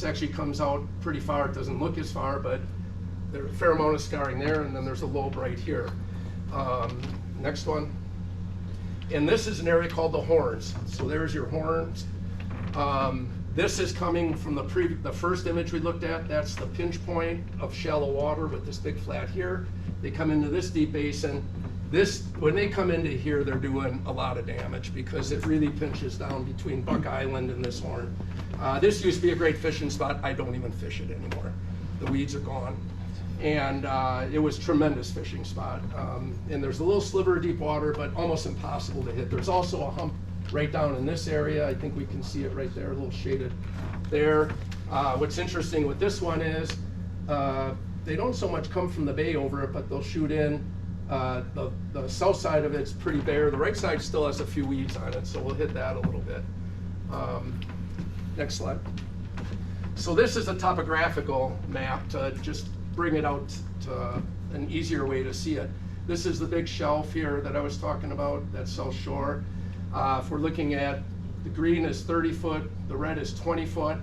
This actually comes out pretty far. It doesn't look as far, but there's a fair amount of scarring there, and then there's a lobe right here. Next one. And this is an area called the horns. So there's your horns. This is coming from the first image we looked at. That's the pinch point of shallow water with this big flat here. They come into this deep basin. When they come into here, they're doing a lot of damage because it really pinches down between Buck Island and this horn. This used to be a great fishing spot. I don't even fish it anymore. The weeds are gone. And it was a tremendous fishing spot. And there's a little sliver of deep water, but almost impossible to hit. There's also a hump right down in this area. I think we can see it right there, a little shaded there. What's interesting with this one is they don't so much come from the bay over it, but they'll shoot in. The south side of it's pretty bare. The right side still has a few weeds on it, so we'll hit that a little bit. Next slide. So this is a topographical map to just bring it out to an easier way to see it. This is the big shelf here that I was talking about, that's South Shore. If we're looking at, the green is 30 foot, the red is 20 foot.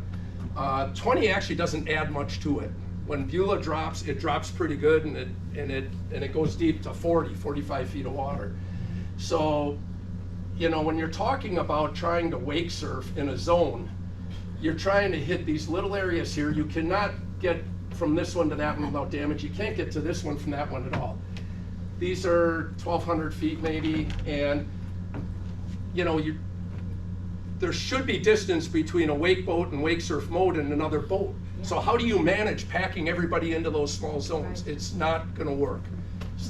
20 actually doesn't add much to it. When Beulah drops, it drops pretty good, and it goes deep to 40, 45 feet of water. So, you know, when you're talking about trying to wake surf in a zone, you're trying to hit these little areas here. You cannot get from this one to that one without damage. You can't get to this one from that one at all. These are 1,200 feet maybe, and you know, there should be distance between a wake boat and wake surf mode and another boat. So how do you manage packing everybody into those small zones? It's not going to work.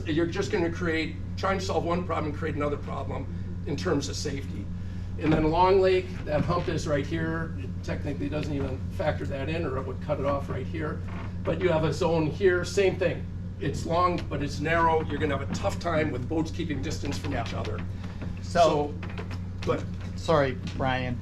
You're just going to try and solve one problem and create another problem in terms of safety. And then Long Lake, that hump is right here. It technically doesn't even factor that in, or it would cut it off right here. But you have a zone here, same thing. It's long, but it's narrow. You're going to have a tough time with boats keeping distance from each other. But sorry, Brian.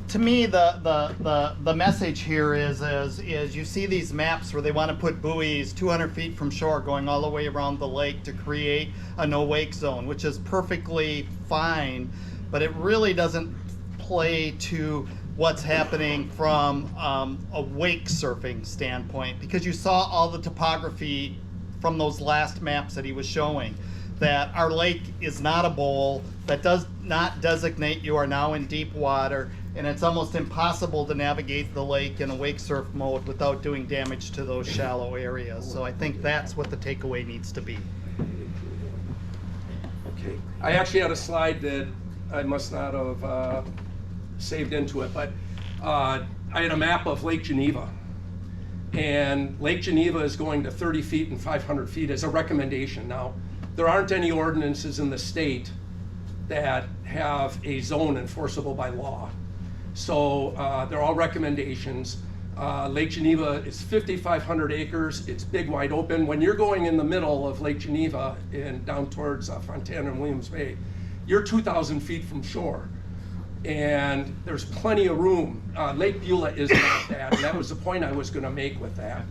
To me, the message here is you see these maps where they want to put buoys 200 feet from shore going all the way around the lake to create a no-wake zone, which is perfectly fine, but it really doesn't play to what's happening from a wake surfing standpoint, because you saw all the topography from those last maps that he was showing, that our lake is not a bowl, that does not designate you are now in deep water, and it's almost impossible to navigate the lake in a wake surf mode without doing damage to those shallow areas. So I think that's what the takeaway needs to be. Okay, I actually had a slide that I must not have saved into it, but I had a map of Lake Geneva. And Lake Geneva is going to 30 feet and 500 feet as a recommendation. Now, there aren't any ordinances in the state that have a zone enforceable by law. So they're all recommendations. Lake Geneva is 5,500 acres. It's big, wide open. When you're going in the middle of Lake Geneva and down towards Fontana and Williams Bay, you're 2,000 feet from shore. And there's plenty of room. Lake Beulah is not that, and that was the point I was going to make with that.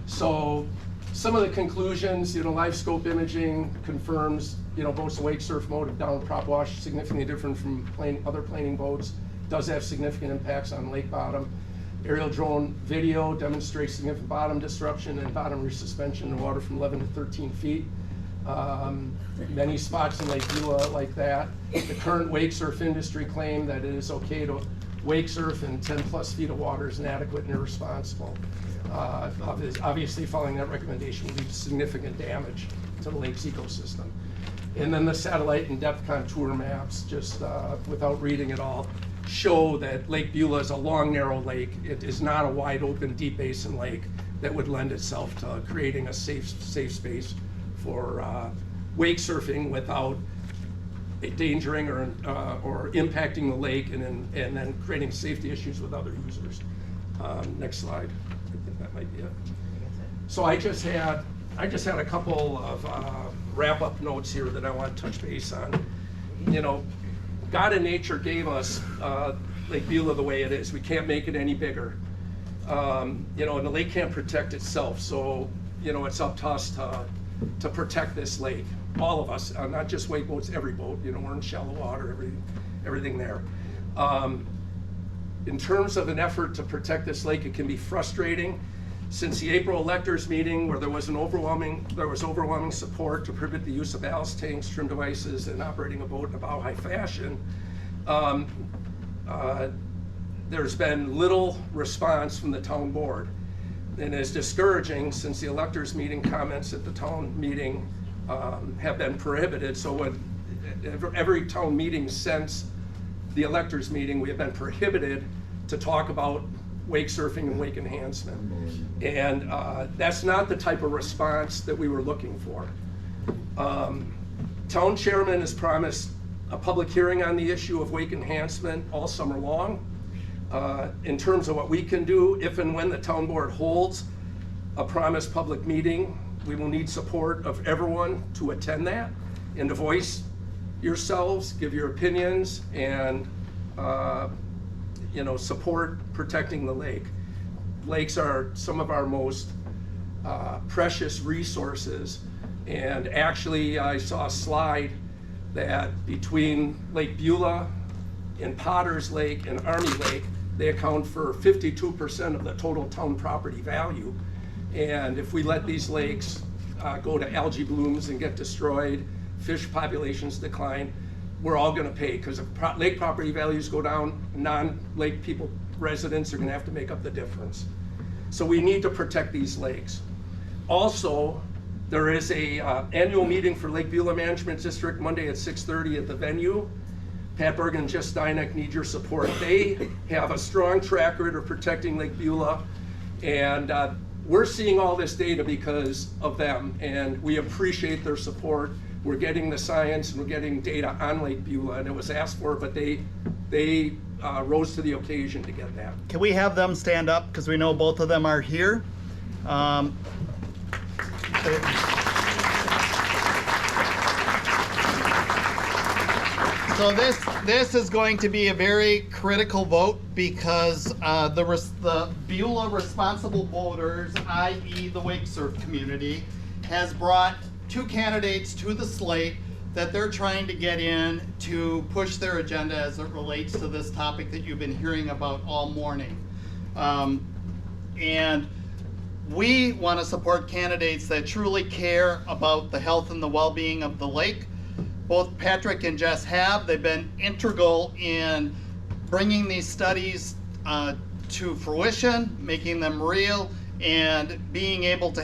So some of the conclusions, live scope imaging confirms, boats in wake surf mode of down prop wash significantly different from other planing boats. Does have significant impacts on lake bottom. Aerial drone video demonstrates significant bottom disruption and bottom resuspension in water from 11 to 13 feet. Many spots in Lake Beulah like that. The current wake surf industry claim that it is okay to wake surf in 10 plus feet of water is inadequate and irresponsible. Obviously, following that recommendation would lead to significant damage to the lake's ecosystem. And then the satellite and depth contour maps, just without reading it all, show that Lake Beulah is a long, narrow lake. It is not a wide open, deep basin lake that would lend itself to creating a safe space for wake surfing without endangering or impacting the lake and then creating safety issues with other users. Next slide. I think that might be it. So I just had a couple of wrap-up notes here that I want to touch base on. God and nature gave us Lake Beulah the way it is. We can't make it any bigger. And the lake can't protect itself. So, it's up to us to protect this lake. All of us, not just wake boats, every boat. We're in shallow water, everything there. in terms of an effort to protect this lake, it can be frustrating. Since the April electors meeting, where there was overwhelming support to prohibit the use of ballast tanks, trim devices, and operating a boat in a bow-high fashion, there's been little response from the town board. And it's discouraging since the electors meeting comments at the town meeting have been prohibited. So what every town meeting since the electors meeting, we have been prohibited to talk about wake surfing and wake enhancement. And that's not the type of response that we were looking for. Town chairman has promised a public hearing on the issue of wake enhancement all summer long. In terms of what we can do, if and when the town board holds a promised public meeting, we will need support of everyone to attend that and to voice yourselves, give your opinions, and support protecting the lake. Lakes are some of our most precious resources, and actually I saw a slide that between Lake Beulah and Potter's Lake and Army Lake, they account for 52% of the total town property value. And if we let these lakes go to algae blooms and get destroyed, fish populations decline, we're all gonna pay, because if lake property values go down, non-lake people, residents are gonna have to make up the difference. So we need to protect these lakes. Also, there is a annual meeting for Lake Beulah Management District Monday at 6:30 at the venue. Pat Bergen and Jess Dynek need your support. They have a strong track record of protecting Lake Beulah, and we're seeing all this data because of them, and we appreciate their support. We're getting the science and we're getting data on Lake Beulah, and it was asked for, but they rose to the occasion to get that. Can we have them stand up, because we know both of them are here? So this is going to be a very critical vote, because the Beulah responsible voters, i.e. the wake surf community, has brought two candidates to the slate that they're trying to get in to push their agenda as it relates to this topic that you've been hearing about all morning. And we want to support candidates that truly care about the health and the well-being of the lake. Both Patrick and Jess have. They've been integral in bringing these studies to fruition, making them real, and being able to